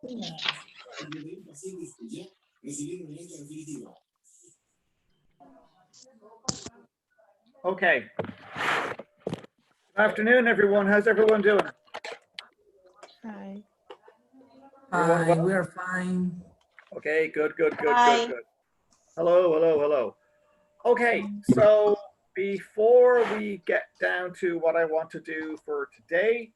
Okay. Good afternoon, everyone. How's everyone doing? Hi. Hi, we're fine. Okay, good. Hi. Hello. Okay, so before we get down to what I want to do for today,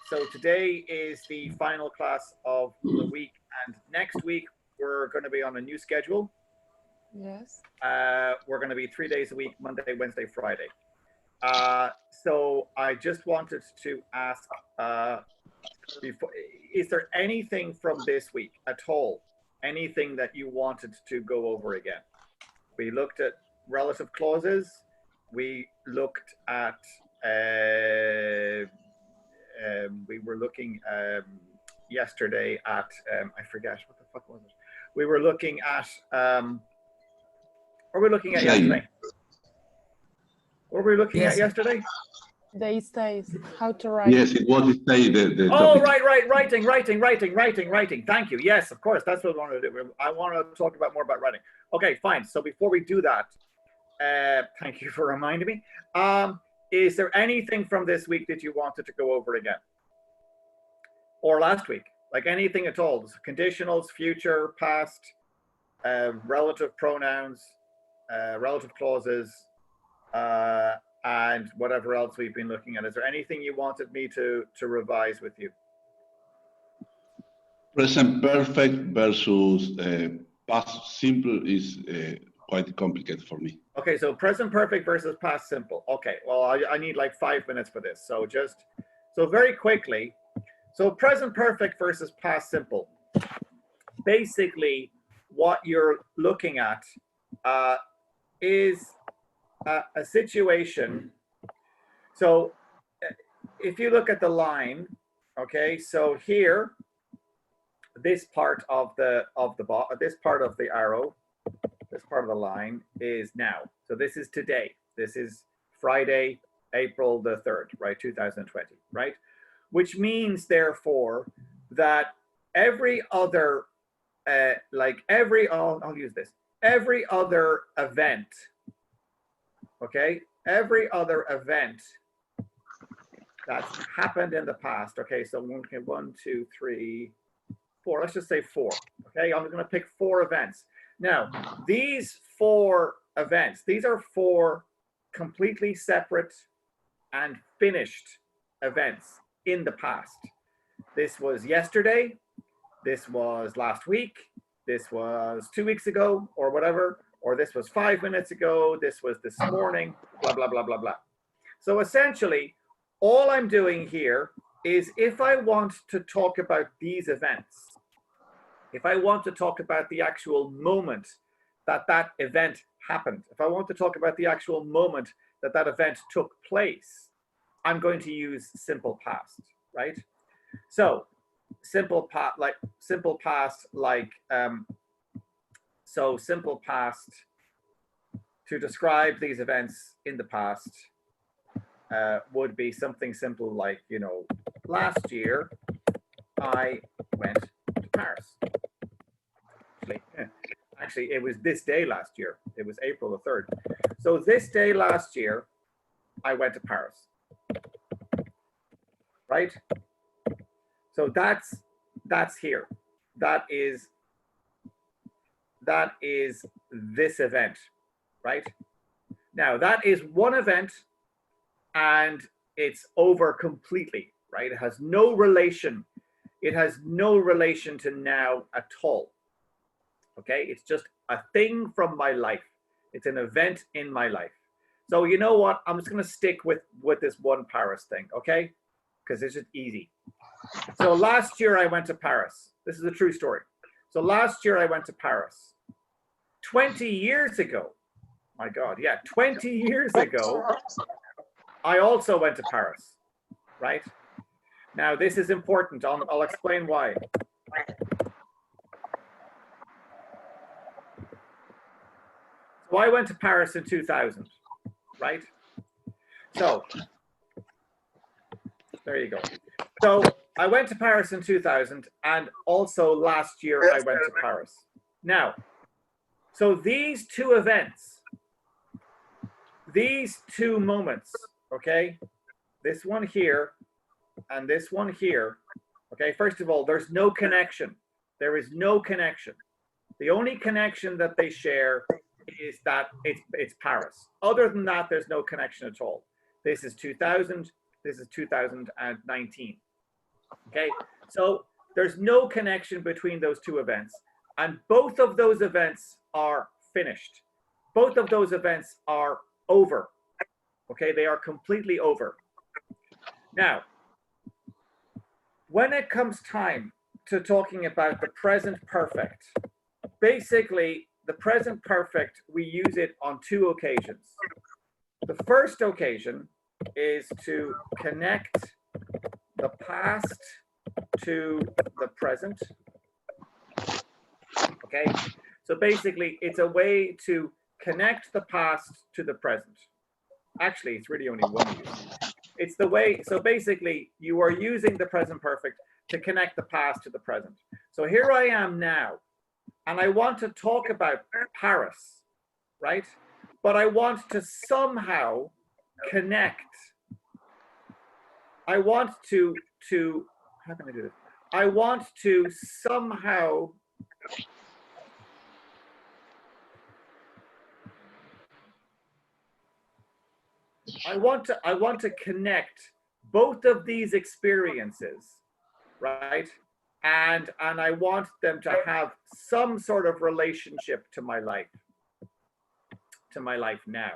so today is the final class of the week, and next week we're going to be on a new schedule. Yes. We're going to be 3 days a week, Monday, Wednesday, Friday. So I just wanted to ask, is there anything from this week at all, anything that you wanted to go over again? We looked at relative clauses. We looked at, we were looking yesterday at, I forget, what the fuck was it? We were looking at, what were we looking at yesterday? What were we looking at yesterday? The stays, how to write. Yes, it was stay the Oh, topic. right, writing. Thank you. Yes, of course, that's what I want to do. I want to talk more about writing. Okay, fine. So before we do that, thank you for reminding me. Is there anything from this week that you wanted to go over again? Or last week? Like anything at all? Conditionals, future, past, relative pronouns, relative clauses, and whatever else we've been looking at. Is there anything you wanted me to revise with you? Present perfect versus past simple is quite complicated for me. Okay, so present perfect versus past simple. Okay, well, I need like 5 minutes for this. So so very quickly, so present perfect versus past simple. Basically, what you're looking at is a situation. So if you look at the line, okay, so here, this part of the this part of the arrow, this part of the line is now. So this is today. This is Friday, April the 3rd, right? 2020, right? Which means, therefore, that every other, I'll use this, every other event, okay? Every other event that's happened in the past, okay? So 1, 2, 3, 4, let's just say 4, okay? I'm gonna pick 4 events. Now, these 4 events, these are 4 completely separate and finished events in the past. This was yesterday, this was last week, this was 2 weeks ago or whatever, or this was 5 minutes ago, this was this morning, blah, blah, blah, blah, blah. So essentially, all I'm doing here is if I want to talk about these events, if I want to talk about the actual moment that that event happened, if I want to talk about the actual moment that that event took place, I'm going to use simple past, right? So simple past, so simple past to describe these events in the past would be something simple like, you know, last year I went to Paris. Actually, it was this day last year. It was April the 3rd. So this day last year, I went to Paris. Right? So that's here. That is this event, right? Now that is one event and it's over completely, right? It has no relation. It has no relation to now at all. Okay, it's just a thing from my life. It's an event in my life. So you know what? I'm just gonna stick with this one Paris thing, okay? Because it's just easy. So last year I went to Paris. This is a true story. So last year I went to Paris. 20 years ago, my God, yeah, 20 years ago, I also went to Paris, right? Now this is important. I'll explain why. So I went to Paris in 2000, right? So there you go. So I went to Paris in 2000, and also last year I went to Paris. Now, so these two events, these two moments, okay, this one here and this one here, okay, first of all, there's no connection. There is no connection. The only connection that they share is that it's Paris. Other than that, there's no connection at all. This is 2000, this is 2019. Okay, so there's no connection between those two events, and both of those events are finished. Both of those events are over. Okay, they are completely over. Now, when it comes time to talking about the present perfect, basically the present perfect, we use it on two occasions. The first occasion is to connect the past to the present. Okay, so basically it's a way to connect the past to the present. Actually, it's really only one use. It's the way, so basically you are using the present perfect to connect the past to the present. So here I am now, and I want to talk about Paris, right? But I want to somehow connect. I want to how can I do this? I want to somehow I want to connect both of these experiences, right? And I want them to have some sort of relationship to my life now.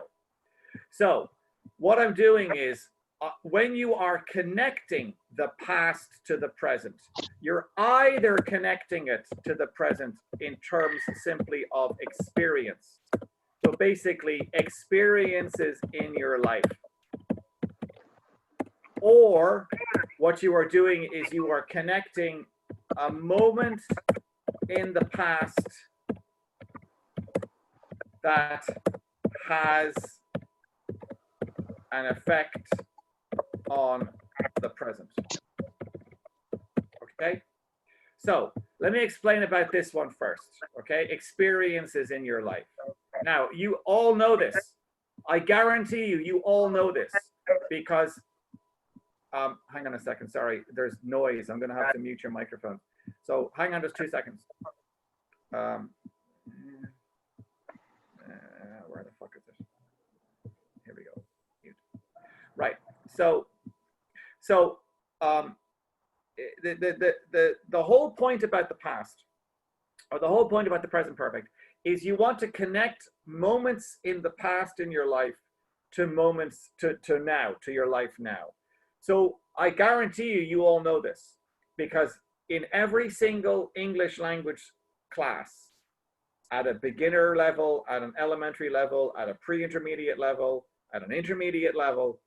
So what I'm doing is when you are connecting the past to the present, you're either connecting it to the present in terms simply of experience. So basically experiences in your life. Or what you are doing is you are connecting a moment in the past that has an effect on the present. Okay, so let me explain about this one first. Okay, experiences in your life. Now you all know this. I guarantee you all know this, because hang on a second, sorry, there's noise. I'm gonna have to mute your microphone. So hang on just 2 seconds. Where the fuck is it? Here we go. Mute. Right. So the whole point about the past, or the whole point about the present perfect, is you want to connect moments in the past in your life to moments to now, to your life now. So I guarantee you all know this, because in every single English language class, at a beginner level, at an elementary level, at a pre-intermediate level, at an intermediate level,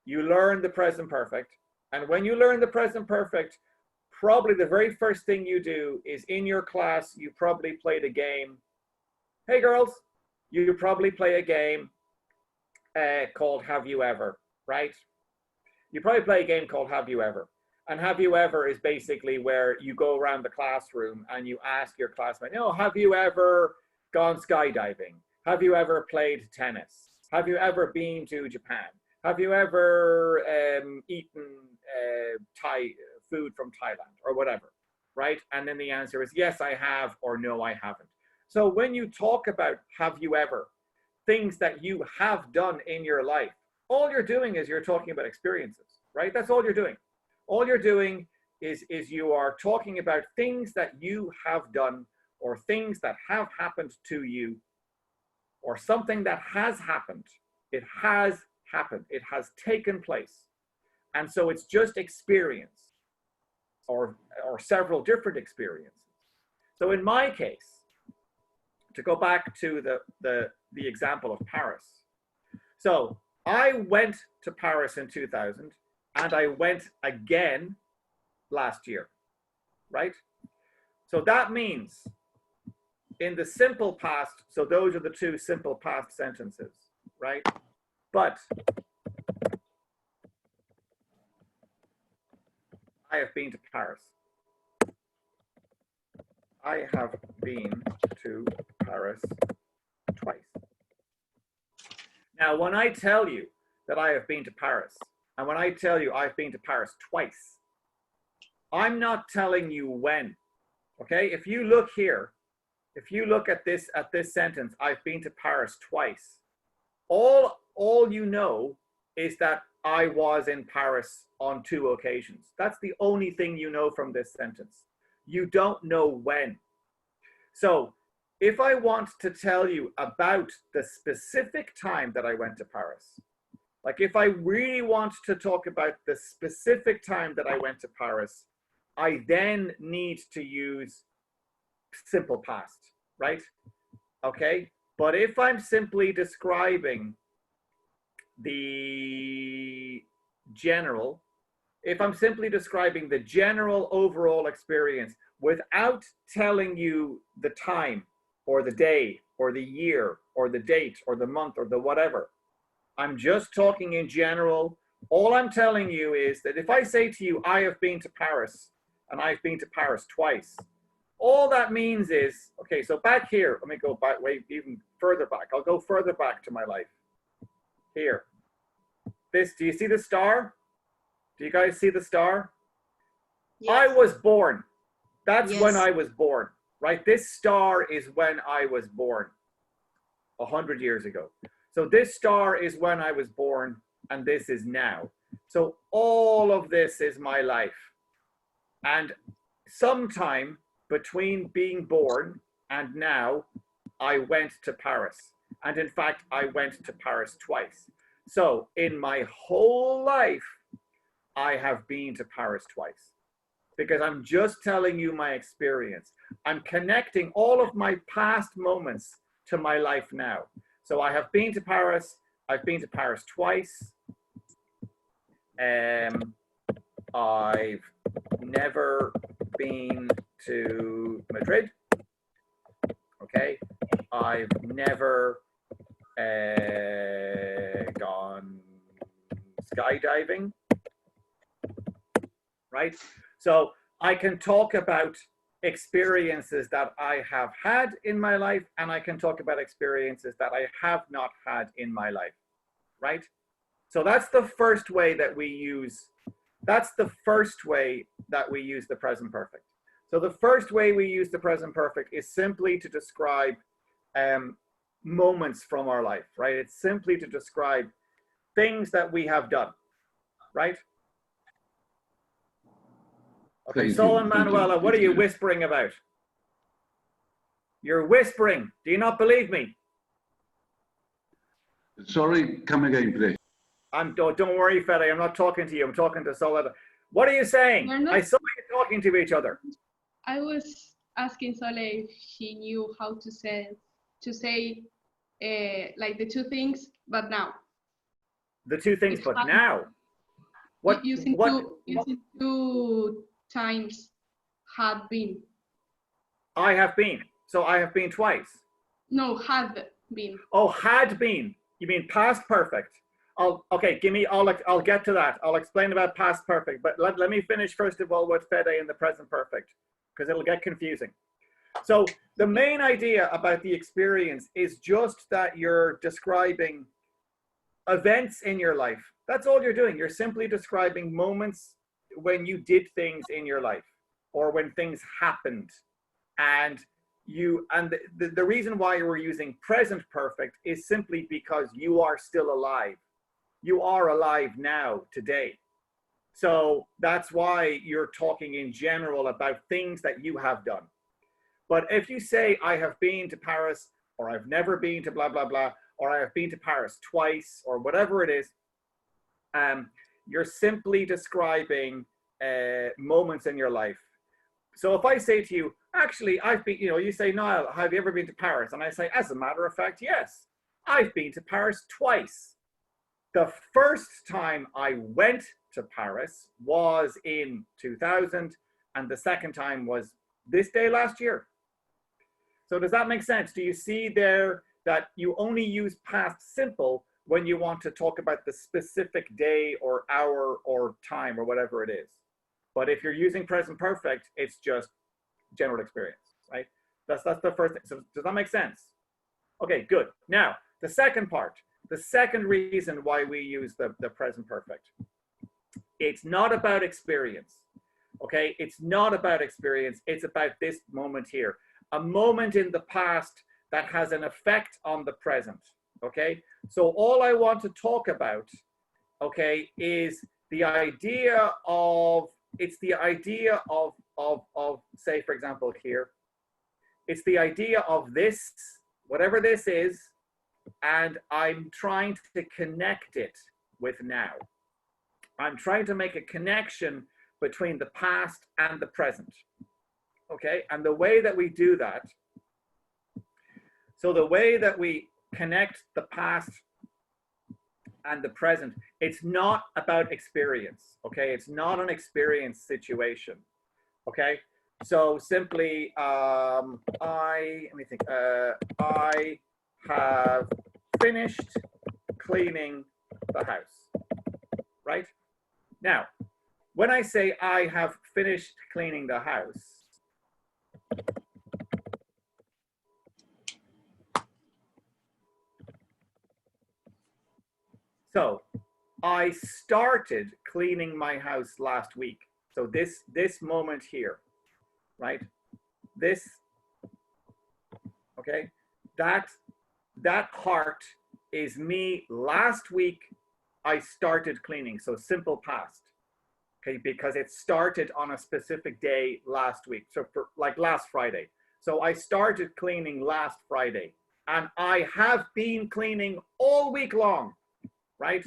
you learn the present perfect. And when you learn the present perfect, probably the very first thing you do is in your class, you probably played a game. Hey girls, you probably play a game called Have You Ever, right? You probably play a game called Have You Ever. And Have You Ever is basically where you go around the classroom and you ask your classmate, have you ever gone skydiving? Have you ever played tennis? Have you ever been to Japan? Have you ever eaten Thai food from Thailand or whatever, right? And then the answer is yes, I have, or no, I haven't. So when you talk about have you ever, things that you have done in your life, all you're doing is you're talking about experiences, right? That's all you're doing. All you're doing is you are talking about things that you have done, or things that have happened to you, or something that has happened. It has happened. It has taken place. And so it's just experience, or several different experiences. So in my case, to go back to the example of Paris. So I went to Paris in 2000, and I went again last year, right? So that means in the simple past, so those are the two simple past sentences, right? But I have been to Paris. I have been to Paris twice. Now, when I tell you that I have been to Paris, and when I tell you I've been to Paris twice, I'm not telling you when. Okay? If you look here, if you look at this sentence, I've been to Paris twice, all you know is that I was in Paris on 2 occasions. That's the only thing you know from this sentence. You don't know when. So if I want to tell you about the specific time that I went to Paris, like if I really want to talk about the specific time that I went to Paris, I then need to use simple past, right? Okay, but if I'm simply describing the general, if I'm simply describing the general overall experience without telling you the time or the day or the year or the date or the month or the whatever, I'm just talking in general. All I'm telling you is that if I say to you, I have been to Paris and I've been to Paris twice, all that means is, okay, so back here, let me go back way even further back. I'll go further back to my life. Here. This, do you see the star? Do you guys see the star? Yes. I was born. That's Yes. when I was born, right? This star is when I was born 100 years ago. So this star is when I was born, and this is now. So all of this is my life. And sometime between being born and now, I went to Paris. And in fact, I went to Paris twice. So in my whole life, I have been to Paris twice, because I'm just telling you my experience. I'm connecting all of my past moments to my life now. So I have been to Paris. I've been to Paris twice. I've never been to Madrid. Okay. I've never gone skydiving. Right? So I can talk about experiences that I have had in my life, and I can talk about experiences that I have not had in my life, right? So that's the first way that we use, the present perfect. So the first way we use the present perfect is simply to describe moments from our life, right? It's simply to describe things that we have done, right? Okay, Sol and Manuela, what are you whispering about? You're whispering. Do you not believe me? Sorry, come again, please. Don't worry, Fede, I'm not talking to you. I'm talking to Soledad. What are you saying? I saw you talking to each other. I was asking Sole if she knew how to say like the 2 things, but now. The 2 things, but now. What? Using two times had been. I have been. So I have been twice. No, had been. Oh, had been. You mean past perfect? I'll get to that. I'll explain about past perfect, but let me finish first of all with Fede and the present perfect, because it'll get confusing. So the main idea about the experience is just that you're describing events in your life. That's all you're doing. You're simply describing moments when you did things in your life or when things happened. And the reason why we're using present perfect is simply because you are still alive. You are alive now, today. So that's why you're talking in general about things that you have done. But if you say, I have been to Paris, or I've never been to blah, blah, blah, or I have been to Paris twice, or whatever it is, you're simply describing moments in your life. So if I say to you, actually, I've been, you say, Niall, have you ever been to Paris? And I say, as a matter of fact, yes, I've been to Paris twice. The first time I went to Paris was in 2000, and the second time was this day last year. So does that make sense? Do you see there that you only use past simple when you want to talk about the specific day or hour or time or whatever it is? But if you're using present perfect, it's just general experience, right? That's the first thing. So does that make sense? Okay, good. Now, the second part, the second reason why we use the present perfect. It's not about experience, okay? It's not about experience. It's about this moment here. A moment in the past that has an effect on the present, okay? So all I want to talk about, okay, is the idea of, it's the idea of say, for example, here, it's the idea of this, whatever this is, and I'm trying to connect it with now. I'm trying to make a connection between the past and the present, okay? And the way that we do that, so the way that we connect the past and the present, it's not about experience, okay? It's not an experience situation, okay? So simply, let me think, I have finished cleaning the house, right? Now, when I say I have finished cleaning the house, so I started cleaning my house last week. So this moment here, right? This, okay? That part is me last week. I started cleaning, so simple past, okay? Because it started on a specific day last week. So for like last Friday. So I started cleaning last Friday, and I have been cleaning all week long, right?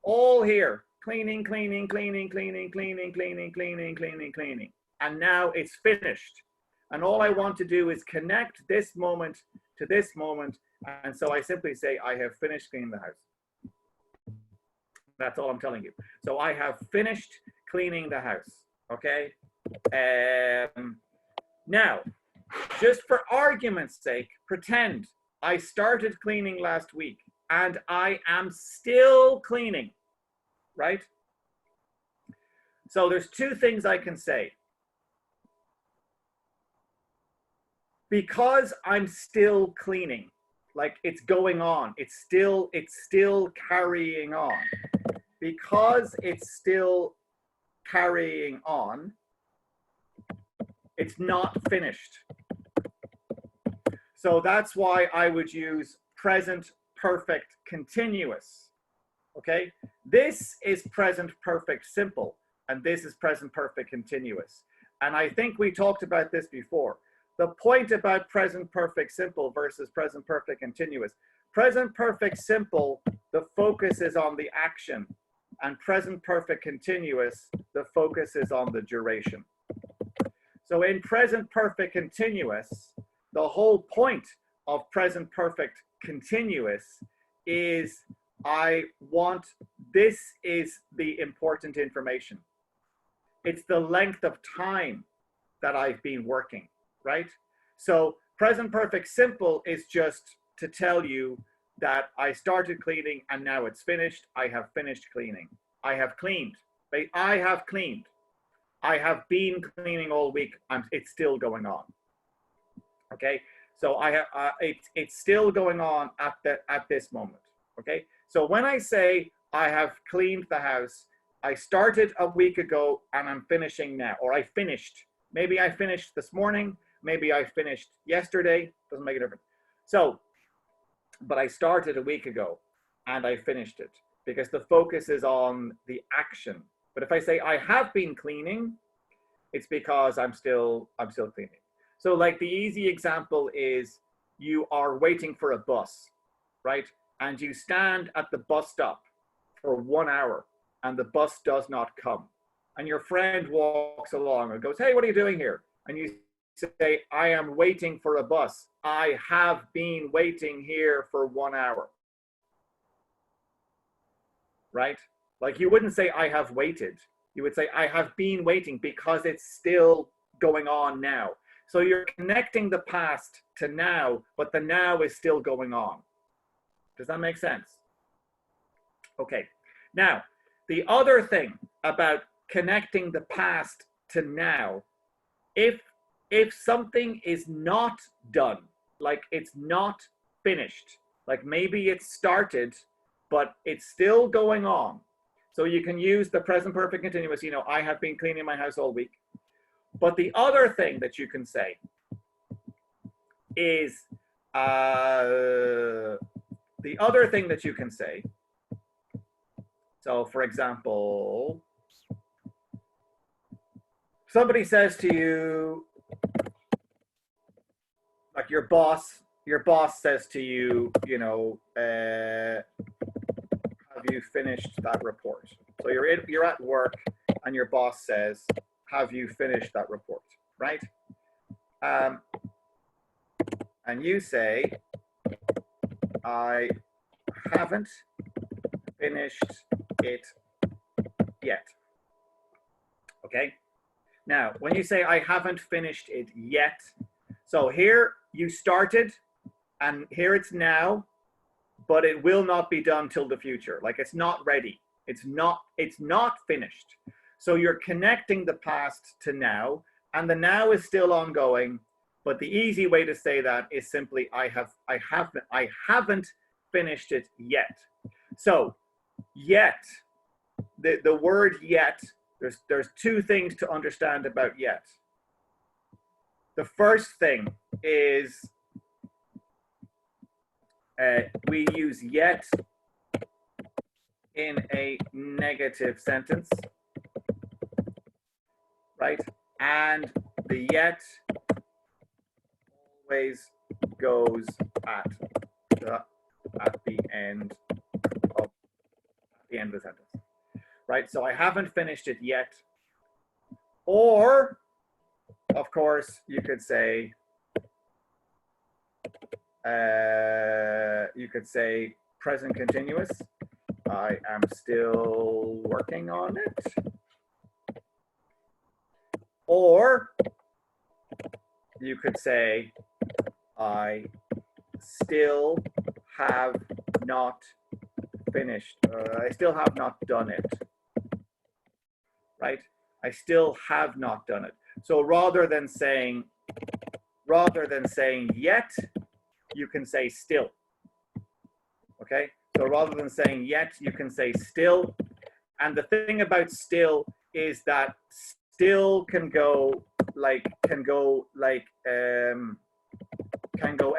All here, cleaning, cleaning, cleaning, cleaning, cleaning, cleaning, cleaning, cleaning, cleaning. And now it's finished. And all I want to do is connect this moment to this moment. And so I simply say, I have finished cleaning the house. That's all I'm telling you. So I have finished cleaning the house, okay? Now, just for argument's sake, pretend I started cleaning last week and I am still cleaning, right? So there's two things I can say. Because I'm still cleaning, like it's going on, it's still carrying on. Because it's still carrying on, it's not finished. So that's why I would use present perfect continuous, okay? This is present perfect simple, and this is present perfect continuous. And I think we talked about this before. The point about present perfect simple versus present perfect continuous. Present perfect simple, the focus is on the action, and present perfect continuous, the focus is on the duration. So in present perfect continuous, the whole point of present perfect continuous is I want, this is the important information. It's the length of time that I've been working, right? So present perfect simple is just to tell you that I started cleaning and now it's finished. I have finished cleaning. I have cleaned. I have cleaned. I have been cleaning all week. It's still going on. Okay, so I have it's still going on at this moment. Okay, so when I say I have cleaned the house, I started a week ago and I'm finishing now, or I finished. Maybe I finished this morning. Maybe I finished yesterday. Doesn't make a difference. So, but I started a week ago and I finished it because the focus is on the action. But if I say I have been cleaning, it's because I'm still cleaning. So like the easy example is you are waiting for a bus, right? And you stand at the bus stop for 1 hour and the bus does not come. And your friend walks along and goes, hey, what are you doing here? And you say, I am waiting for a bus. I have been waiting here for 1 hour. Right? Like you wouldn't say, I have waited. You would say, I have been waiting because it's still going on now. So you're connecting the past to now, but the now is still going on. Does that make sense? Okay. Now, the other thing about connecting the past to now. If something is not done, like it's not finished, like maybe it started, but it's still going on. So you can use the present perfect continuous, you know, I have been cleaning my house all week. But the other thing that you can say is, so for example, somebody says to you, like your boss says to you, you know, have you finished that report? So you're at work and your boss says, have you finished that report, right? And you say, I haven't finished it yet. Okay? Now, when you say I haven't finished it yet, so here you started and here it's now, but it will not be done till the future. Like it's not ready. It's not finished. So you're connecting the past to now, and the now is still ongoing. But the easy way to say that is simply I haven't finished it yet. So yet, the word yet, there's two things to understand about yet. The first thing is we use yet in a negative sentence, right? And the yet always goes at the end of the sentence, right? So I haven't finished it yet. Or, of course, you could say present continuous. I am still working on it. Or you could say, I still have not finished. I still have not done it. Right? I still have not done it. So rather than saying yet, you can say still. Okay? So rather than saying yet, you can say still. And the thing about still is that still can go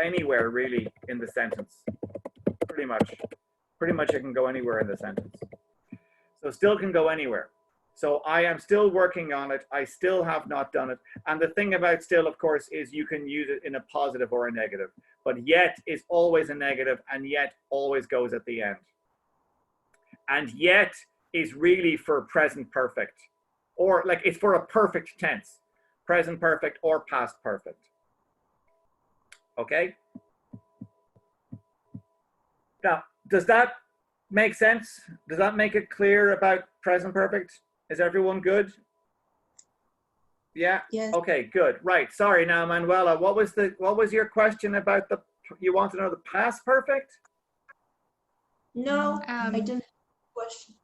anywhere really in the sentence. Pretty much it can go anywhere in the sentence. So still can go anywhere. So I am still working on it. I still have not done it. And the thing about still, of course, is you can use it in a positive or a negative. But yet is always a negative, and yet always goes at the end. And yet is really for present perfect, or like it's for a perfect tense, present perfect or past perfect. Okay? Now, does that make sense? Does that make it clear about present perfect? Is everyone good? Yeah? Yes. Okay, good. Right. Sorry now, Manuela. What was your question about you want to know the past perfect? No, I don't have a question.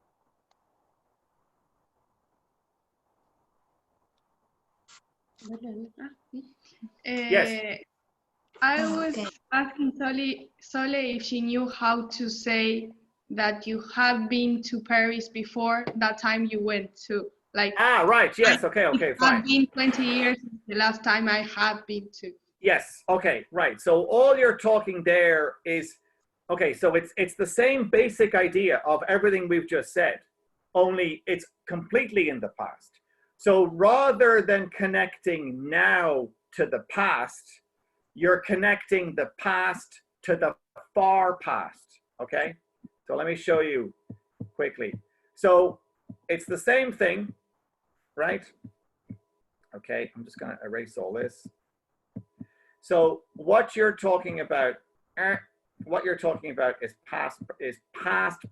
Yes. I was Okay. asking Sole if she knew how to say that you have been to Paris before that time you went to. Like, right. Yes. Okay. Okay. Fine. I've been 20 years since the last time I have been to. Yes. Okay. Right. So all you're talking there is, okay. So it's the same basic idea of everything we've just said, only it's completely in the past. So rather than connecting now to the past, you're connecting the past to the far past. Okay. So let me show you quickly. So it's the same thing, right? Okay. I'm just going to erase all this. So what you're talking about is past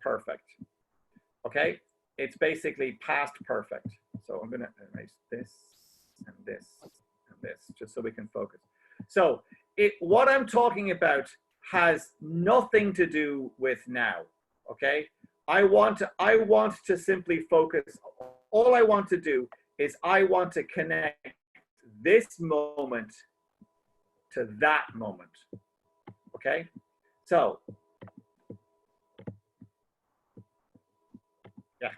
perfect. Okay, it's basically past perfect. So I'm going to erase this and this and this just so we can focus. So what I'm talking about has nothing to do with now. Okay, I want to simply focus all I want to do is I want to connect this moment to that moment. Okay, so yeah,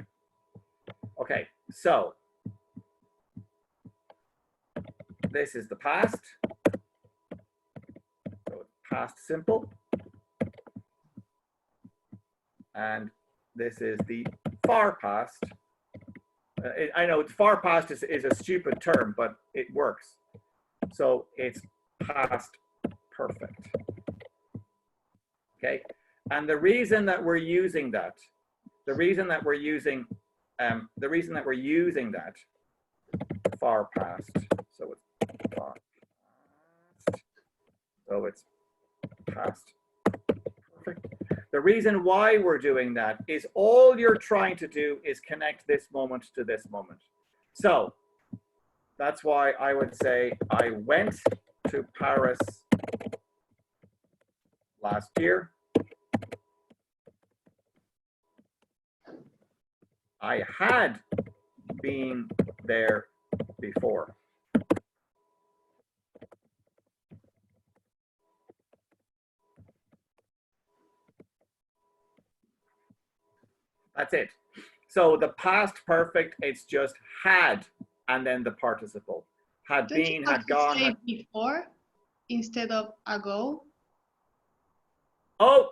okay, so this is the past, so past simple, and this is the far past. I know far past is a stupid term, but it works. So it's past perfect. Okay, and the reason that we're using that, the reason that we're using that far past, so it's far past, so it's past perfect. The reason why we're doing that is all you're trying to do is connect this moment to this moment. So that's why I would say I went to Paris last year. I had been there before. That's it. So the past perfect, it's just had and then the participle. Had Don't been, you have had to gone. say Had... before instead of ago? Oh,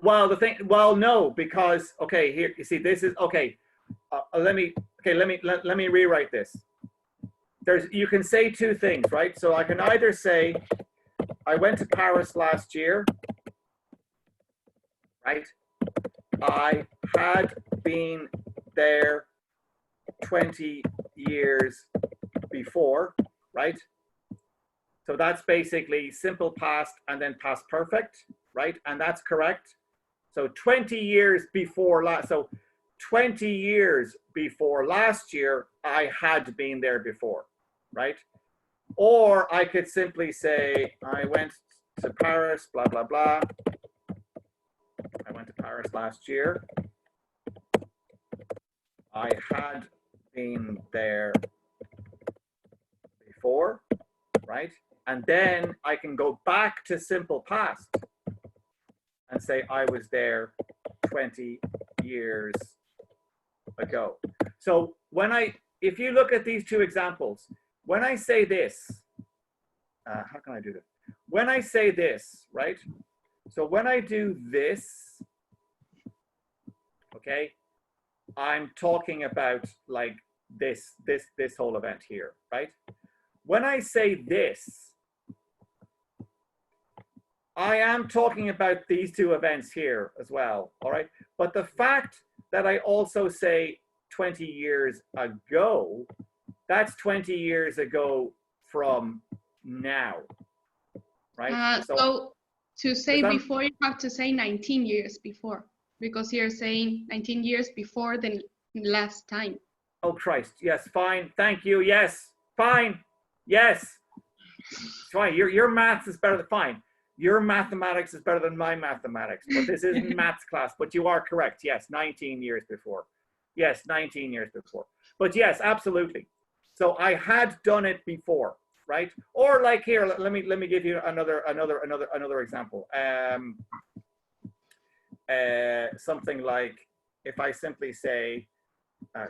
well, the thing, well, no, because, okay, here, you see, this is, okay, let me rewrite this. You can say two things, right? So I can either say, I went to Paris last year, right? I had been there 20 years before, right? So that's basically simple past and then past perfect, right? And that's correct. So 20 years before last, so 20 years before last year, I had been there before, right? Or I could simply say, I went to Paris, blah, blah, blah. I went to Paris last year. I had been there before, right? And then I can go back to simple past and say I was there 20 years ago. So if you look at these two examples, when I say this, how can I do this? When I say this, right? So when I do this, okay, I'm talking about like this whole event here, right? When I say this, I am talking about these two events here as well, all right? But the fact that I also say 20 years ago, that's 20 years ago from now, right? So to say before, you have to say 19 years before, because you're saying 19 years before the last time. Oh, Christ. Yes, fine. Thank you. Yes, fine. Yes. Fine. Your maths is better than fine. Your mathematics is better than my mathematics, but this isn't maths class, but you are correct. Yes, 19 years before. Yes, 19 years before. But yes, absolutely. So I had done it before, right? Or like here, let me give you another example. Something like if I simply say,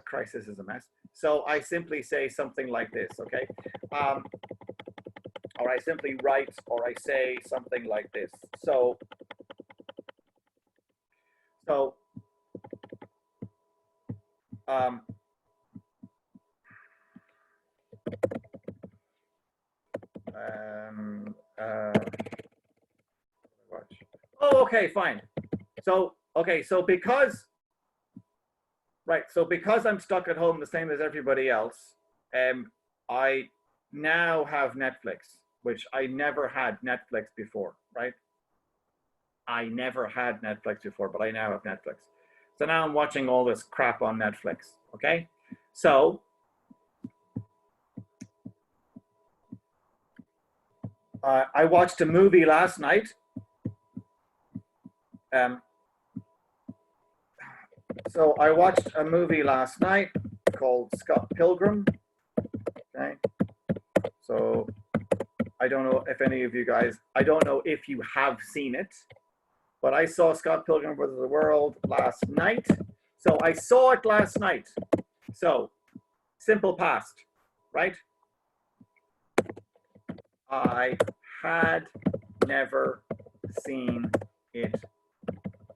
Christ, this is a mess. So I simply say something like this, okay? Or I simply write, or I say something like this. So oh, okay, fine. So, okay, so because, right, so because I'm stuck at home the same as everybody else, I now have Netflix, which I never had Netflix before, right? I never had Netflix before, but I now have Netflix. So now I'm watching all this crap on Netflix, okay? So, I watched a movie last night. So I watched a movie last night. called Scott Pilgrim. Okay. So I don't know if any of you guys, I don't know if you have seen it, but I saw Scott Pilgrim vs. the World last night. So I saw it last night. So simple past, right? I had never seen it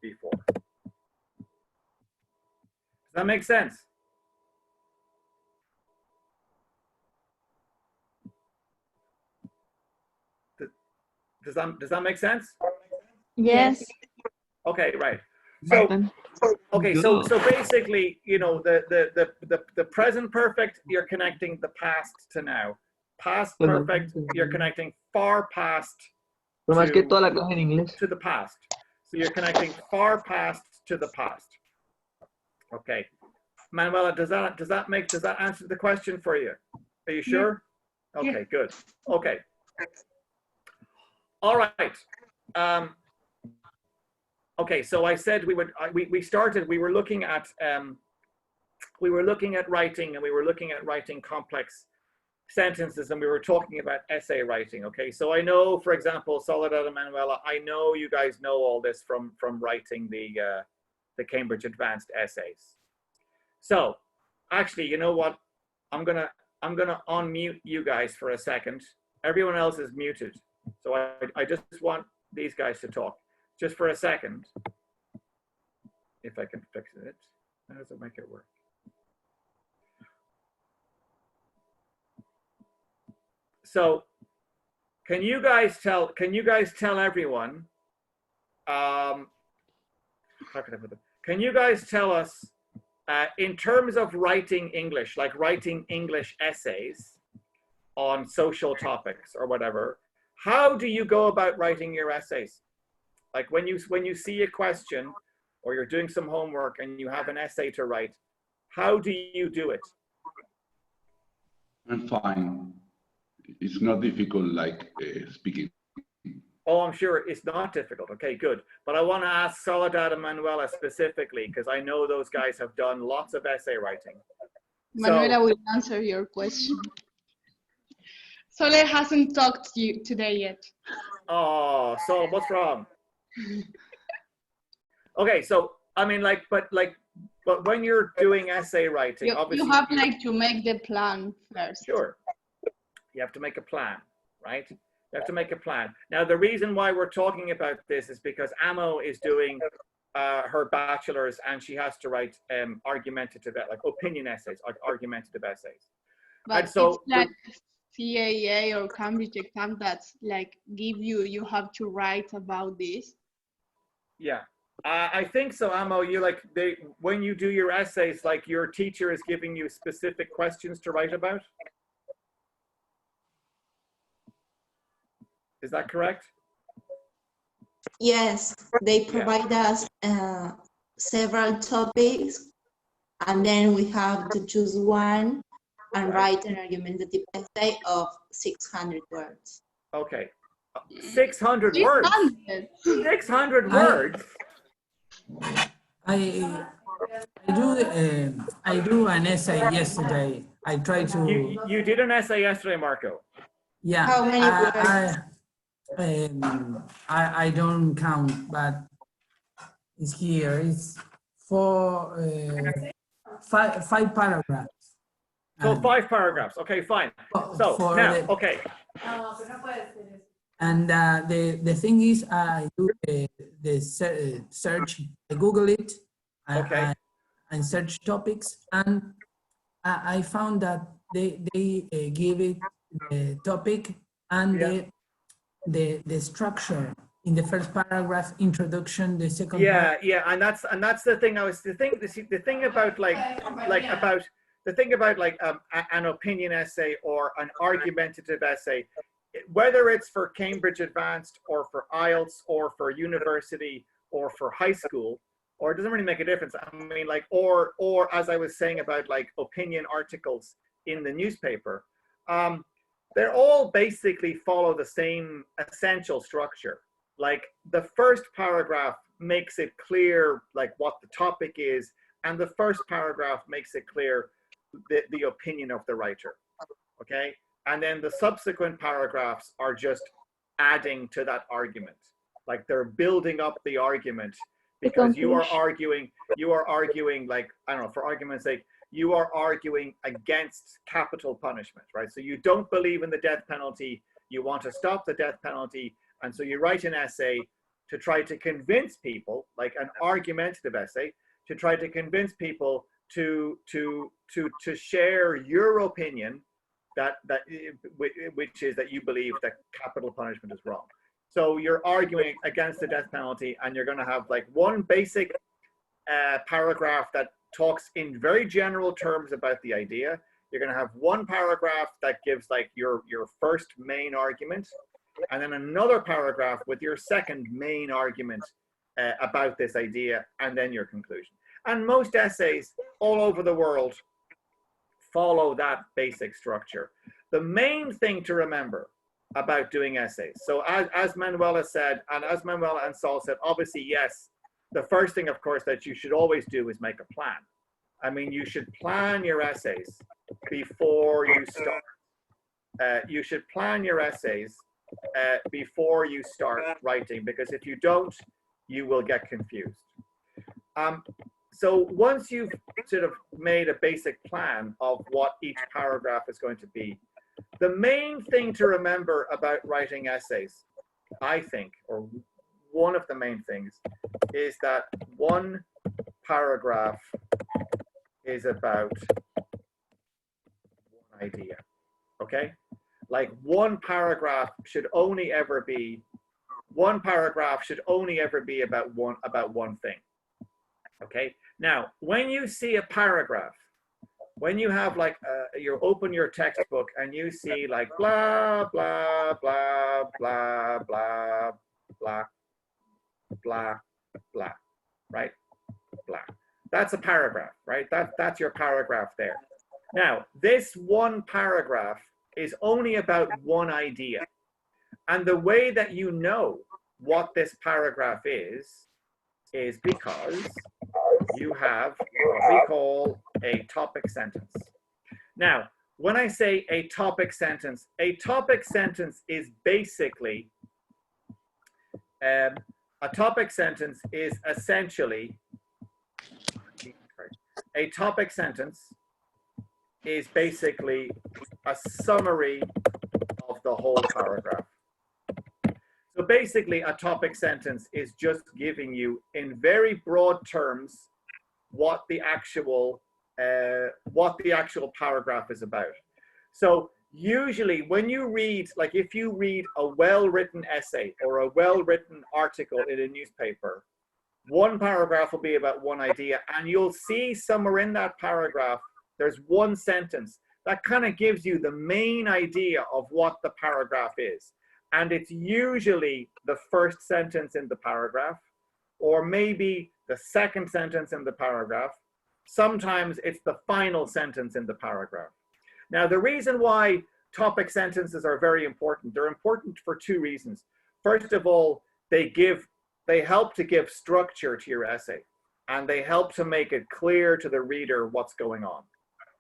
before. Does that make sense? Does that make sense? Yes. Okay, right. So okay, so basically, you know, the present perfect, you're connecting the past to now. Past perfect, you're connecting far past Pero más que toda la clase en inglés. to the past. So you're connecting far past to the past. Okay. Manuela, does that answer the question for you? Are you sure? Yeah. Okay, Yeah. good. Okay. All right. Okay, so I said we were looking at writing, and we were looking at writing complex sentences, and we were talking about essay writing. Okay, so I know, for example, Soledad and Manuela, I know you guys know all this from writing the Cambridge Advanced essays. So actually, you know what? I'm gonna unmute you guys for a second. Everyone else is muted, so I just want these guys to talk just for a second. If I can fix it, how does it make it work? So can you guys tell everyone, how can I put it? Can you guys tell us, in terms of writing English, like writing English essays on social topics or whatever, how do you go about writing your essays? Like when you see a question or you're doing some homework and you have an essay to write, how do you do it? I'm fine. It's not difficult like speaking. Oh, I'm sure it's not difficult. Okay, good. But I want to ask Soledad and Manuela specifically, because I know those guys have done lots of essay writing. Manuela will answer your question. Sole hasn't talked to you today yet. Oh, Sol, what's wrong? Okay, so I mean, but when you're doing essay writing, obviously you have like to make the plan first. Sure. You have to make a plan, right? You have to make a plan. Now, the reason why we're talking about this is because Amo is doing her bachelor's, and she has to write argumentative, like opinion essays, like argumentative essays. But and so it's like CAA or Cambridge exam that's like you have to write about this. Yeah, I think so, Amo. You when you do your essays, like your teacher is giving you specific questions to write about. Is that correct? Yes, they provide us several topics, and then we have to choose one and write an argumentative essay of 600 words. Okay, 600 words. 600 words. I do an essay yesterday. I tried to. You did an essay yesterday, Marco. Yeah. How many words? I don't count, but it's here. It's five paragraphs. So 5 paragraphs. Okay, fine. So now, okay. And the thing is, I do the search. I Google it. Okay. And search topics, and I found that they give it the topic and the structure in the first paragraph, introduction, the second. Yeah, and that's the thing. The thing about an opinion essay or an argumentative essay, whether it's for Cambridge Advanced or for IELTS or for university or for high school, or it doesn't really make a difference. I mean, or as I was saying about opinion articles in the newspaper, they're all basically follow the same essential structure. Like the first paragraph makes it clear what the topic is, and the first paragraph makes it clear the opinion of the writer, okay? And then the subsequent paragraphs are just adding to that argument. Like they're building up the argument because you are arguing, like, I don't know, for argument's sake, you are arguing against capital punishment, right? So you don't believe in the death penalty, you want to stop the death penalty, and so you write an essay to try to convince people, like an argumentative essay, to try to convince people to share your opinion which is that you believe that capital punishment is wrong. So you're arguing against the death penalty, and you're going to have like one basic paragraph that talks in very general terms about the idea. You're going to have one paragraph that gives like your first main argument, and then another paragraph with your second main argument about this idea, and then your conclusion. And most essays all over the world follow that basic structure. The main thing to remember about doing essays, so as Manuela said, and as Manuela and Saul said, obviously, yes, the first thing, of course, that you should always do is make a plan. I mean, you should plan your essays before you start. You should plan your essays before you start writing, because if you don't, you will get confused. So once you've sort of made a basic plan of what each paragraph is going to be, the main thing to remember about writing essays, I think, or one of the main things, is that one paragraph is about one idea, okay? Like one paragraph should only ever be about one thing, okay? Now, when you see a paragraph, when you have like, you open your textbook and you see like blah, blah, blah, blah, blah, blah, blah, blah, right? Blah. That's a paragraph, right? That's your paragraph there. Now, this one paragraph is only about one idea. And the way that you know what this paragraph is because you have what we call a topic sentence. Now, when I say a topic sentence is basically, a topic sentence is essentially, a topic sentence is basically a summary of the whole paragraph. So basically, a topic sentence is just giving you, in very broad terms, what the actual paragraph is about. So usually, when you read, like if you read a well-written essay or a well-written article in a newspaper, one paragraph will be about one idea, and you'll see somewhere in that paragraph, there's one sentence that kind of gives you the main idea of what the paragraph is. And it's usually the first sentence in the paragraph, or maybe the second sentence in the paragraph. Sometimes it's the final sentence in the paragraph. Now, the reason why topic sentences are very important, they're important for two reasons. First of all, they help to give structure to your essay, and they help to make it clear to the reader what's going on.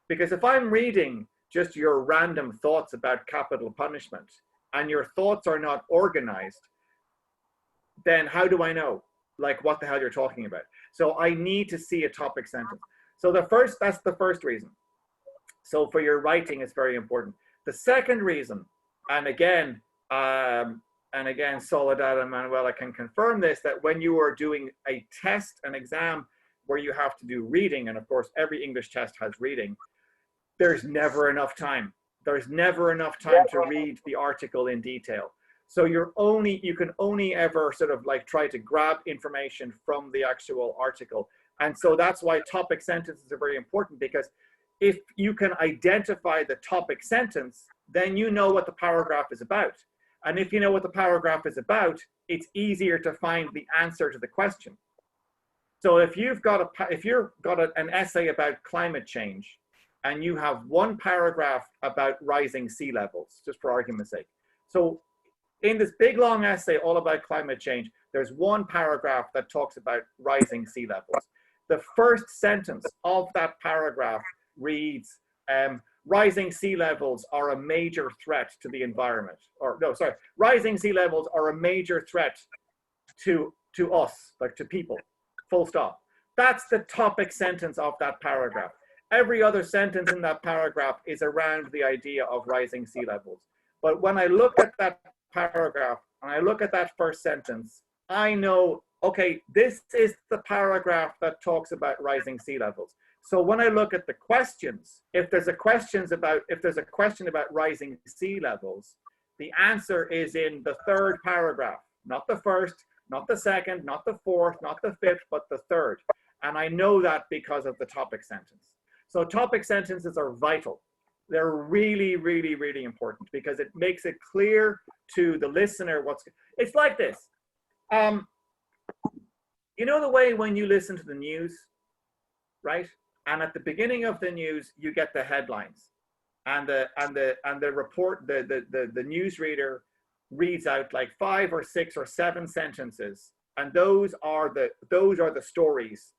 Because if I'm reading just your random thoughts about capital punishment, and your thoughts are not organized, then how do I know like what the hell you're talking about? So I need to see a topic sentence. So that's the first reason. So for your writing, it's very important. The second reason, and again, Soledad and Manuela can confirm this, that when you are doing a test, an exam where you have to do reading, and of course every English test has reading, there's never enough time. There's never enough time to read the article in detail. So you can only ever sort of like try to grab information from the actual article. And so that's why topic sentences are very important, because if you can identify the topic sentence, then you know what the paragraph is about. And if you know what the paragraph is about, it's easier to find the answer to the question. So if you've got an essay about climate change, and you have one paragraph about rising sea levels, just for argument's sake. So in this big long essay all about climate change, there's one paragraph that talks about rising sea levels. The first sentence of that paragraph reads, rising sea levels are a major threat to the environment. Or no, sorry, rising sea levels are a major threat to us, like to people, full stop. That's the topic sentence of that paragraph. Every other sentence in that paragraph is around the idea of rising sea levels. But when I look at that paragraph and I look at that first sentence, I know, okay, this is the paragraph that talks about rising sea levels. So when I look at the questions, if there's a question about rising sea levels, the answer is in the third paragraph, not the first, not the second, not the fourth, not the fifth, but the third. And I know that because of the topic sentence. So topic sentences are vital. They're really, really, really important because it makes it clear to the listener it's like this. You know the way when you listen to the news, right? And at the beginning of the news, you get the headlines, and the report, the newsreader reads out like 5 or 6 or 7 sentences, and those are the stories.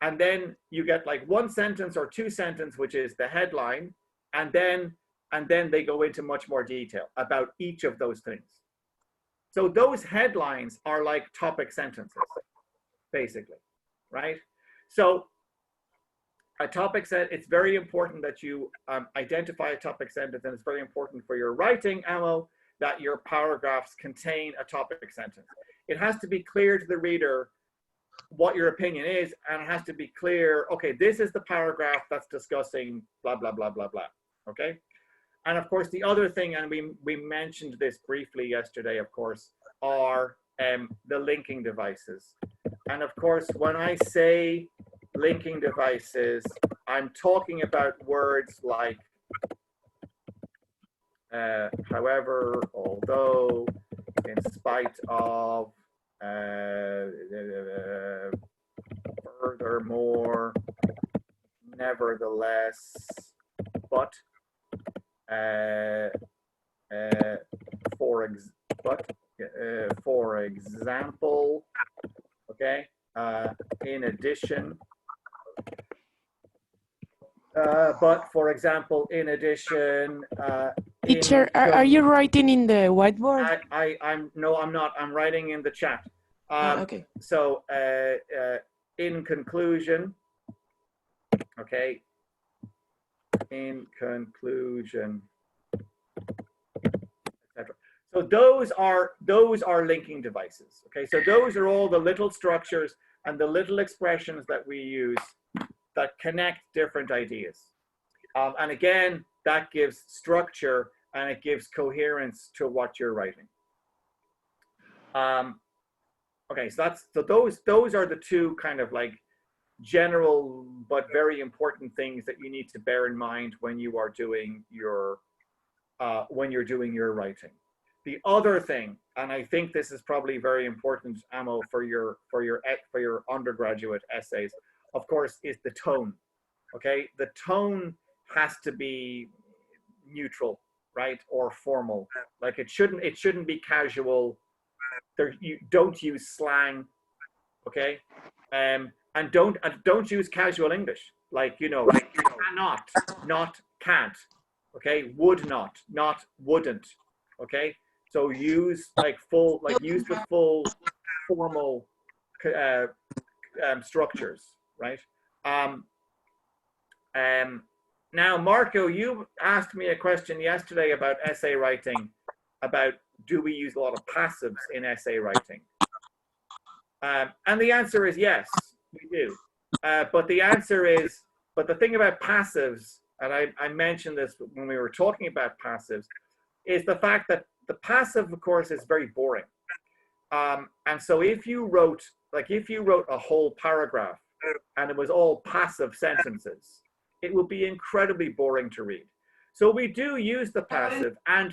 And then you get like 1 sentence or 2 sentences, which is the headline, and then they go into much more detail about each of those things. So those headlines are like topic sentences, basically, right? So a topic sentence, it's very important that you identify a topic sentence, and it's very important for your writing, Amo, that your paragraphs contain a topic sentence. It has to be clear to the reader what your opinion is, and it has to be clear, okay, this is the paragraph that's discussing blah, blah, blah, blah, blah, okay? And of course, the other thing, and we mentioned this briefly yesterday, of course, are the linking devices. And of course, when I say linking devices, I'm talking about words like however, although, in spite of, furthermore, nevertheless, but, for example, okay, in addition, but for example, in addition, Teacher, are you writing in the whiteboard? I'm not. I'm writing in the chat. Okay. So in conclusion, okay. In conclusion, etc. So those are linking devices. Okay. So those are all the little structures and the little expressions that we use that connect different ideas. And again, that gives structure and it gives coherence to what you're writing. Okay, so those are the two kind of like general but very important things that you need to bear in mind when you are doing your writing. The other thing, and I think this is probably very important, Amo, for your undergraduate essays, of course, is the tone. Okay, the tone has to be neutral, right, or formal. Like it shouldn't be casual. You don't use slang, okay, and don't use casual English. Like cannot, not can't, okay, would not wouldn't, okay. So use use the full formal structures, right? Now, Marco, you asked me a question yesterday about essay writing, about do we use a lot of passives in essay writing? And the answer is yes, we do. But the thing about passives, and I mentioned this when we were talking about passives, is the fact that the passive, of course, is very boring. And so if you wrote a whole paragraph and it was all passive sentences, it would be incredibly boring to read. So we do use the passive, and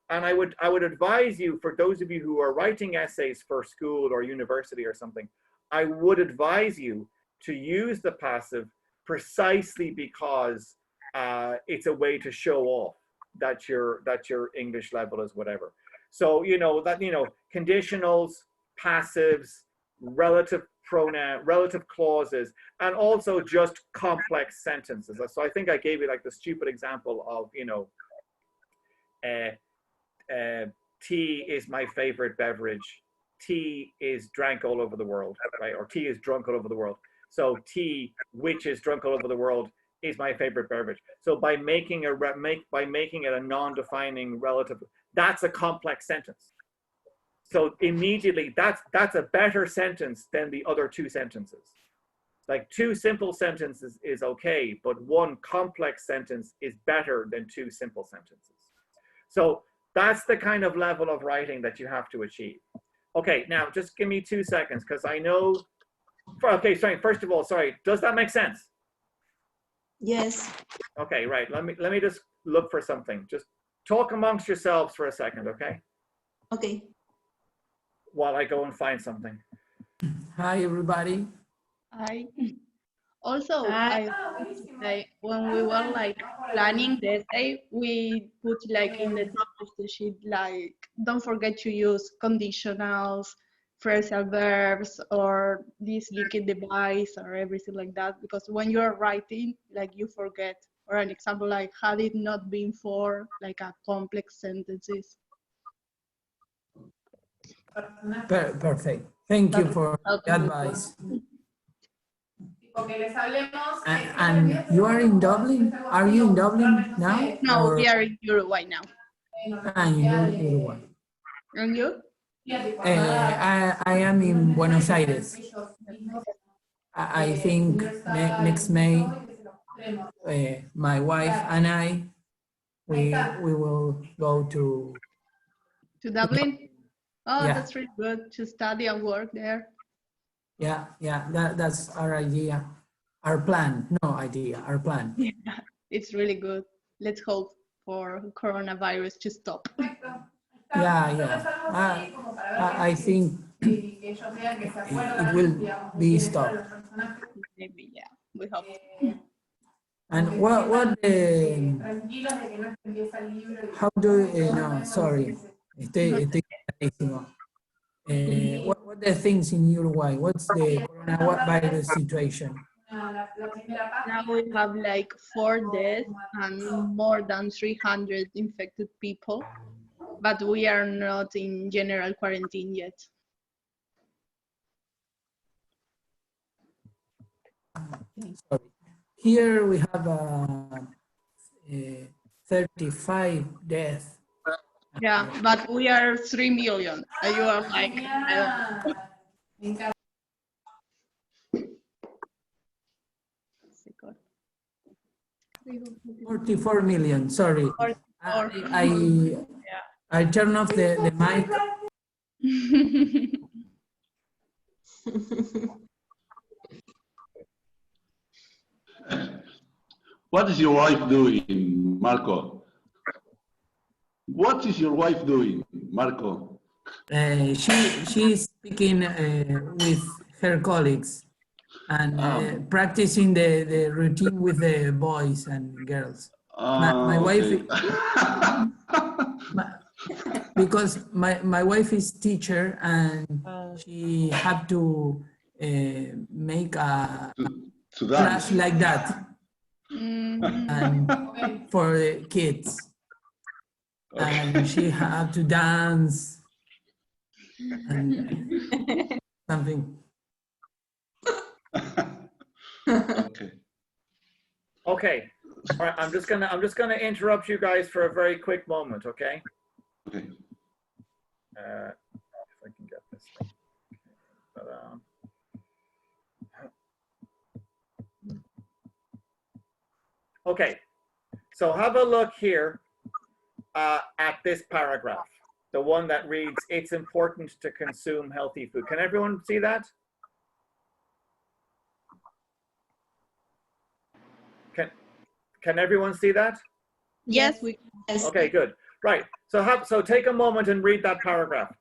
I would advise you, for those of you who are writing essays for school or university or something, I would advise you to use the passive precisely because it's a way to show off that your English level is whatever. So conditionals, passives, relative pronoun, relative clauses, and also just complex sentences. So I think I gave you like the stupid example of, you know, tea is my favorite beverage. Tea is drank all over the world, right? Or tea is drunk all over the world. So tea, which is drunk all over the world, is my favorite beverage. So by making it a non-defining relative, that's a complex sentence. So immediately, that's a better sentence than the other two sentences. Like two simple sentences is okay, but one complex sentence is better than two simple sentences. So that's the kind of level of writing that you have to achieve. Okay, now just give me 2 seconds, because I know, okay, sorry, first of all, sorry, does that make sense? Yes. Okay, right, let me just look for something. Just talk amongst yourselves for a second, okay? Okay. While I go and find something. Hi, everybody. I also, Hi. like when we were like planning the essay, we put like in the top of the sheet, like, don't forget to use conditionals, phrasal verbs, or this linked device or everything like that, because when you're writing, like, you forget. Or an example like, had it not been for, like, a complex sentences. Perfect. Thank you for the advice. And you are in Dublin? Are you in Dublin now? No, or- we are in Uruguay now. You're in Uruguay. And you? I am in Buenos Aires. I think next May, my wife and I, we will go to Dublin? Oh, Yeah. that's really good to study and work there. Yeah, that's our idea, our plan. No idea, our plan. Yeah, it's really good. Let's hope for coronavirus to stop. Yeah. I think it will be stopped. Maybe, yeah, we hope. And what how do no, sorry, estoy carísimo. What the things in Uruguay? What's the coronavirus situation? Now we have like 4 deaths and more than 300 infected people, but we are not in general quarantine yet. Sorry. Here we have 35 deaths. Yeah, but we are 3 million. And you are like, I don't know. 44 million, sorry. 44. I turn off the mic. What is your wife doing, Marco? What is your wife doing, Marco? She's speaking with her colleagues and practicing the routine with the boys and girls. My wife, because my wife is teacher and she had to make a class like that and for the kids. And she had to dance and something. Okay. Okay. All right, I'm just gonna interrupt you guys for a very quick moment, okay? Okay. If I can get this thing. Okay, okay. So have a look here at this paragraph, the one that reads, "It's important to consume healthy food." Can everyone see that? Can everyone see that? Yes, we. Yes. Okay, good. Right. So take a moment and read that paragraph.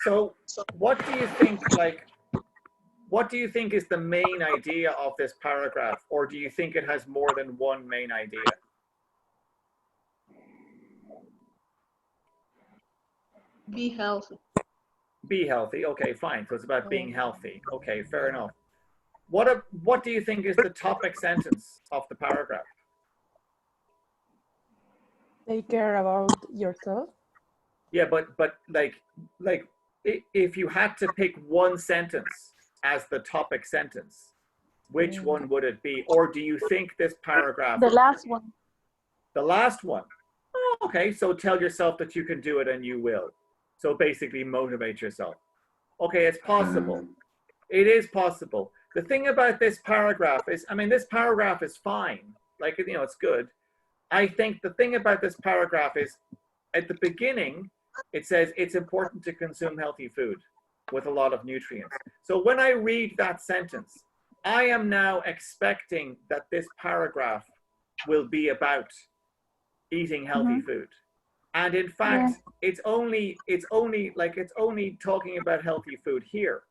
So what do you think, like, what do you think is the main idea of this paragraph? Or do you think it has more than one main idea? Be healthy. Be healthy. Okay, fine. So it's about being healthy. Okay, fair enough. What do you think is the topic sentence of the paragraph? Take care about yourself. Yeah, but like if you had to pick one sentence as the topic sentence, which one would it be? Or do you think this paragraph? The last one. The last one. Oh, okay, so tell yourself that you can do it and you will. So basically motivate yourself. Okay, it's possible. It is possible. The thing about this paragraph is, I mean, this paragraph is fine. Like, you know, it's good. I think the thing about this paragraph is at the beginning, it says it's important to consume healthy food with a lot of nutrients. So when I read that sentence, I am now expecting that this paragraph will be about eating healthy food. And in fact, it's only talking about healthy food here,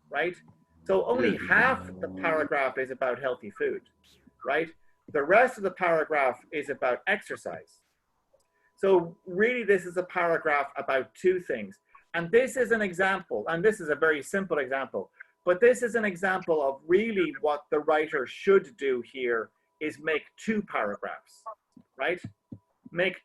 right? So only half the paragraph is about healthy food, right? The rest of the paragraph is about exercise. So really, this is a paragraph about two things. And this is an example, and this is a very simple example, but this is an example of really what the writer should do here is make two paragraphs, right? Make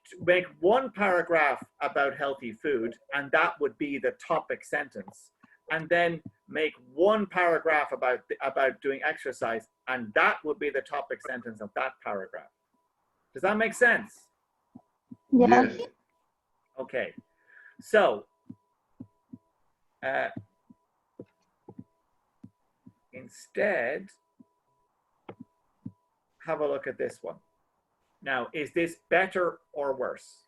one paragraph about healthy food, and that would be the topic sentence. And then make one paragraph about doing exercise, and that would be the topic sentence of that paragraph. Does that make sense? Yeah. Yes. Okay, so instead, have a look at this one. Now, is this better or worse?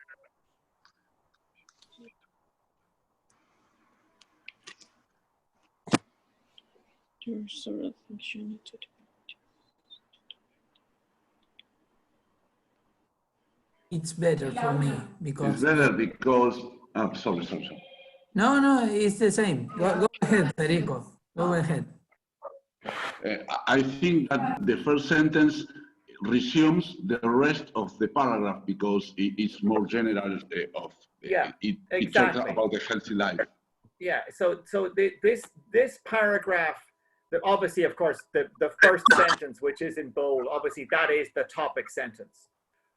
It's better for me because It's better because, sorry. no, it's the same. Go ahead, Federico. Go ahead. I think that the first sentence resumes the rest of the paragraph because it's more general it talks about the healthy life. Yeah, so this paragraph, obviously, of course, the first sentence, which is in bold, obviously that is the topic sentence.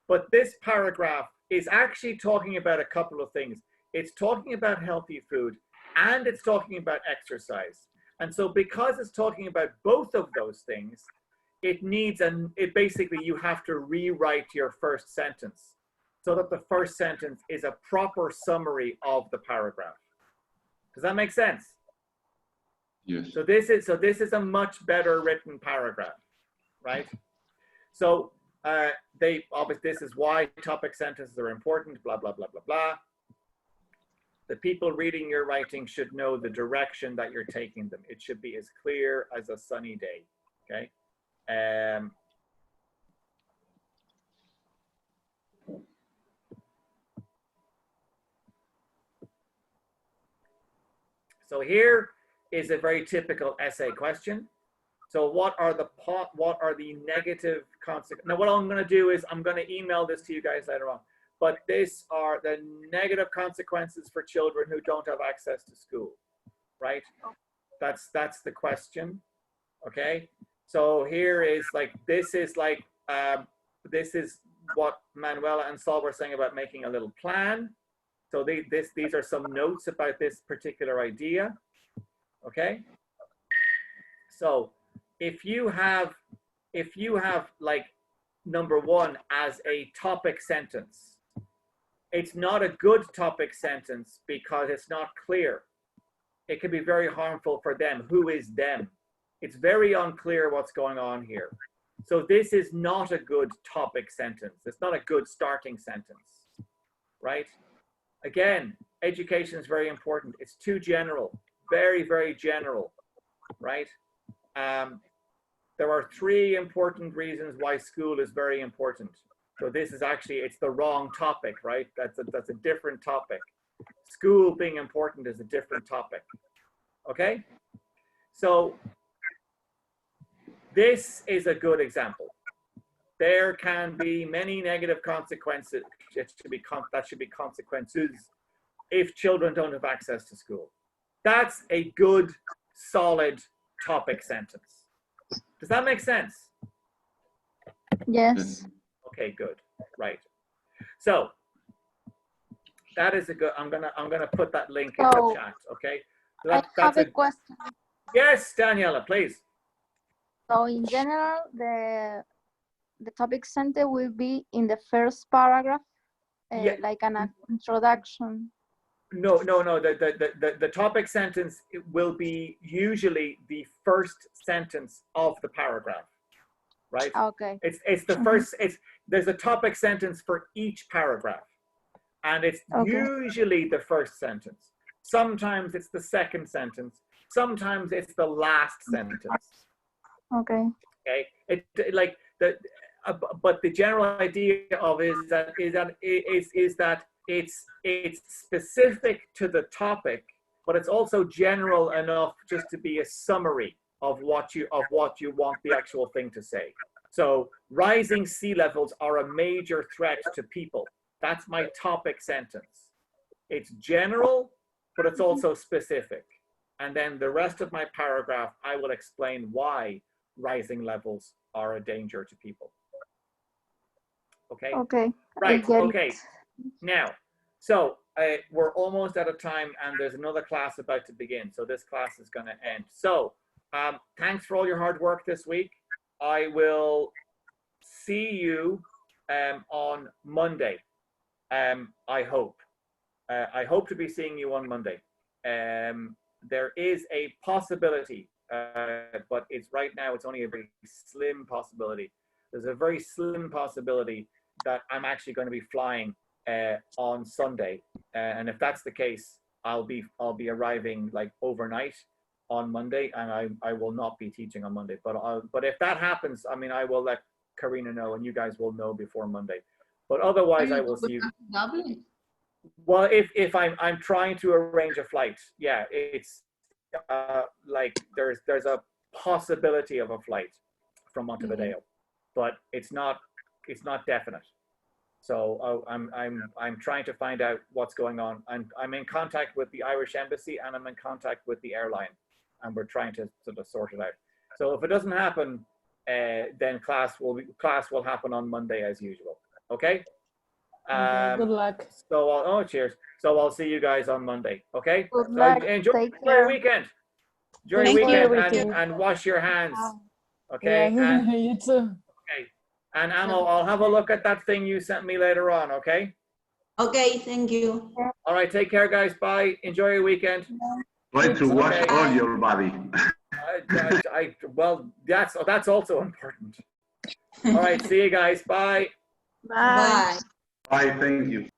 But this paragraph is actually talking about a couple of things. It's talking about healthy food and it's talking about exercise. And so because it's talking about both of those things, it basically, you have to rewrite your first sentence so that the first sentence is a proper summary of the paragraph. Does that make sense? Yes. So this is a much better written paragraph, right? So this is why topic sentences are important, blah, blah, blah, blah, blah. The people reading your writing should know the direction that you're taking them. It should be as clear as a sunny day, okay? So here is a very typical essay question. So what are the negative consequences? Now what I'm going to do is I'm going to email this to you guys later on. But these are the negative consequences for children who don't have access to school, right? That's the question, okay? So here is this is what Manuela and Saul were saying about making a little plan. So these are some notes about this particular idea, okay? So if you have like number one as a topic sentence, it's not a good topic sentence because it's not clear. It can be very harmful for them. Who is them? It's very unclear what's going on here. So this is not a good topic sentence. It's not a good starting sentence, right? Again, education is very important. It's too general, very, very general, right? There are 3 important reasons why school is very important. So this is actually, it's the wrong topic, right? That's a different topic. School being important is a different topic. Okay? So this is a good example. There can be many negative consequences. That should be consequences if children don't have access to school. That's a good, solid topic sentence. Does that make sense? Yes. Okay, good. Right. So that is a good. I'm gonna put that link in the chat. Okay. So I have a question. Yes, Daniela, please. So in general, the topic sentence will be in the first paragraph, like an introduction. No. The topic sentence will be usually the first sentence of the paragraph, right? Okay. It's the first. There's a topic sentence for each paragraph, and it's usually the first sentence. Sometimes it's the second sentence. Sometimes it's the last sentence. Okay. Okay. But the general idea of it is that it's specific to the topic, but it's also general enough just to be a summary of what you want the actual thing to say. So rising sea levels are a major threat to people. That's my topic sentence. It's general, but it's also specific. And then the rest of my paragraph, I will explain why rising levels are a danger to people. Okay? Okay. Right, okay. Now, so we're almost out of time and there's another class about to begin. So this class is going to end. So thanks for all your hard work this week. I will see you on Monday, I hope. I hope to be seeing you on Monday. There is a possibility, but it's right now, it's only a very slim possibility. There's a very slim possibility that I'm actually going to be flying on Sunday, and if that's the case, I'll be arriving like overnight on Monday, and I will not be teaching on Monday. But if that happens, I mean, I will let Karina know, and you guys will know before Monday. But otherwise, I will see you. Dublin? Well, if I'm trying to arrange a flight, yeah, it's like there's a possibility of a flight from Montevideo, but it's not definite. So I'm trying to find out what's going on. I'm in contact with the Irish Embassy and I'm in contact with the airline, and we're trying to sort of sort it out. So if it doesn't happen, then class will happen on Monday as usual. Okay. Good luck. So cheers. So I'll see you guys on Monday. Okay. Good So luck. enjoy your weekend. Enjoy your weekend and wash your hands. Okay. Yeah, And, you too. okay. And Amo, I'll have a look at that thing you sent me later on. Okay. Okay, thank you. All right. Take care, guys. Bye. Enjoy your weekend. Try to wash all your body. Well, that's also important. All right. See you guys. Bye. Bye. Bye. Thank you.